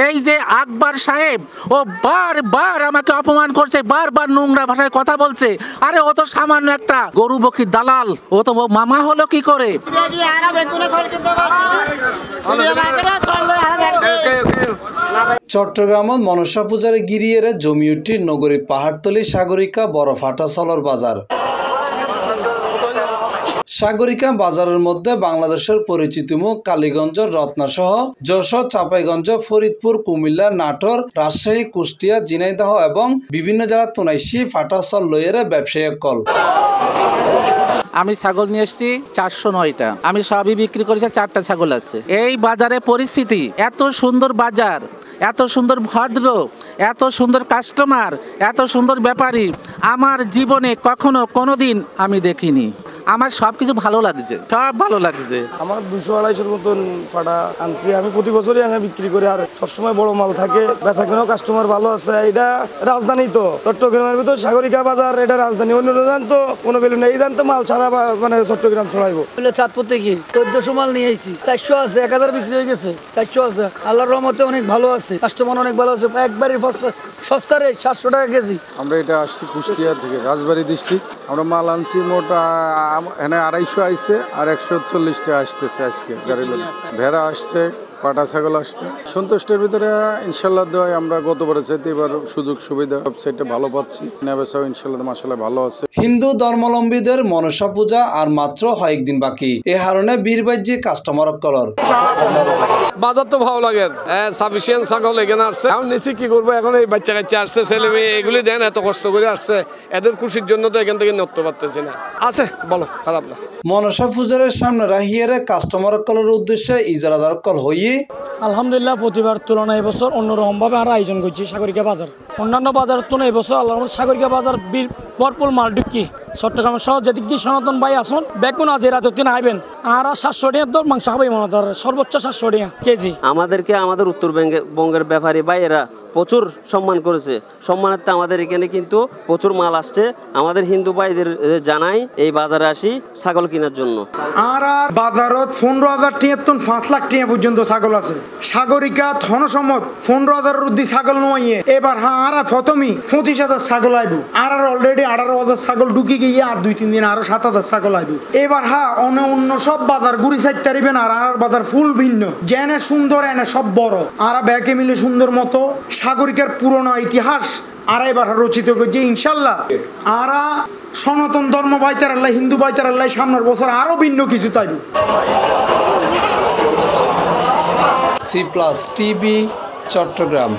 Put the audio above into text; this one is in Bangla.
এই যে আকবর সাহেব ও বারবার আমাকে অপমান করছে, বারবার নোংরা ভাষায় কথা বলছে। আরে ও তো সামান্য একটা গরু বকরি দালাল, ও তো মামা হলো কি করে? চট্টগ্রামত মনসা পূজার গিরিয়েরে জমিউটি নগরী পাহাড়তলি সাগরিকা বড়ফাটা চলর বাজার। সাগরিকা বাজারের মধ্যে বাংলাদেশের পরিচিত মুখ কালীগঞ্জ, রত্না সহ যশোর, চাঁপাইগঞ্জ, ফরিদপুর, কুমিল্লা, নাটোর, রাজশাহী, কুষ্টিয়া, ঝিনাইদহ এবং বিভিন্ন জেলার তুনাইশি ফাটা চল লইয়ের ব্যবসায়ী কল। আমি ছাগল নিয়ে এসেছি 409টা, আমি সবই বিক্রি করেছি, 4টা ছাগল আছে। এই বাজারে পরিস্থিতি, এত সুন্দর বাজার, এত সুন্দর ভদ্র, এত সুন্দর কাস্টমার, এত সুন্দর ব্যাপারী আমার জীবনে কখনো কোনোদিন আমি দেখিনি। আমার সব কিছু ভালো লাগছে, সব ভালো লাগছে। আমার 200-250 মতন ফাটা আনছি আমি, প্রতি বছরই এনে বিক্রি করি, আর সবসময় বড় মাল থাকে, বেচা কেনাও কাস্টমার ভালো আছে। এটা রাজধানী তো চট্টগ্রামের ভিতর সাগরিকা বাজার, এটা রাজধানী। অন্য জান তো কোনো বেলু নেই, জান তো মাল ছাড়া মানে চট্টগ্রাম ছড়াইবো। চাঁদপুর থেকে 1400 মাল নিয়ে আইছি, 400 আছে, 1000 বিক্রি হয়ে গেছে, 400 আছে। আল্লাহর রহমতে অনেক ভালো আছে, কাস্টমার অনেক ভালো আছে, একবারই সস্তা রেট 700 টাকা কেজি। আমরা এটা আসছি কুষ্টিয়া থেকে, রাজবাড়ী ডিস্ট্রিক্ট। আমরা মাল আনছি মোট এখানে 250 আইসে আর 140টা আসতেছে আজকে গাড়ি লোড। ভেড়া আসছে, পাটা ছাগল আসছে। সন্তুষ্টের ভিতরে ইনশাল্লাহ দেওয়ায় আমরা গতবারের চাইতে এবার সুযোগ সুবিধা সবসাইটে ভালো পাচ্ছি। নেবেসাও ইনশাল্লাহ মাসাল্লাহ ভালো আছে। হিন্দু ধর্মাবলম্বীদের মনসা পূজা আর মাত্র কয়েকদিন বাকি, এ কারণে বীরবাজ্যে কাস্টমার কলর বাজার তো ভালো লাগে। সাফিসিয়েন্ট ছাগল এখানে আসছে, এখন নিচে কি করবো, এখন এই বাচ্চা কাচ্চা আসছে, ছেলে মেয়ে এগুলি দেন, এত কষ্ট করে আসছে, এদের খুশির জন্য তো এখান থেকে নড়তে পারতেছি না। আছে বলো, খারাপ না। মনসা পূজার সামনে রাহিয়ারে কাস্টমার কলের উদ্দেশ্যে ইজারাদার কল হইয়ে আলহামদুলিল্লাহ প্রতিবার তুলনায় এবছর অন্যরকম ভাবে আমরা আয়োজন করছি সাগরিকা বাজার। অন্যান্য বাজারের তুলনায় এবছর আল্লাহ সাগরিকা বাজার ভরপুর মাল ঢুকি। চট্টগ্রাম শহর যেদিক দিয়ে সনাতন ভাই আসুন, বেগুন আজ রাত দিন আইবেন, আর 700 টাকা দর মাংস খাবে মনে ধর, সর্বোচ্চ 700 টাকা কেজি। আমাদেরকে আমাদের উত্তরবঙ্গের ব্যাপারী ভাইয়েরা প্রচুর সম্মান করেছে। সম্মানার্থে আমাদের এখানে কিন্তু প্রচুর মাল আসছে। আমাদের হিন্দু ভাইদের জানাই এই বাজারে আসি ছাগল কেনার জন্য। আর বাজারত 15,000 টাকা 5 লাখ টাকা পর্যন্ত ছাগল আছে। সাগরিকা ধনসম্মত 15,000 উদ্দি ছাগল নয় এবার। আর প্রথমেই 25,000 ছাগল আইব, আর অলরেডি 18,000 ছাগল ঢুকি গিয়ে, আর 2-3 দিন আরো 7,000 ছাগল আইব এবার। অন্য সব বাজার ঘুরি সাইতে পারিবেন, আর বাজার ফুল ভিন্ন, জেনে সুন্দর এনে সব বড়, আর ব্যাকে মিলে সুন্দর মতো সাগরিকার পুরনো ইতিহাস আর এবার রচিত করছে ইনশাল্লাহ। আর সনাতন ধর্ম ভাইচার আল্লাহ, হিন্দু ভাইচার আল্লাহ সামনের বছর আরো ভিন্ন কিছু চাইবে। C+ TV Chittagong.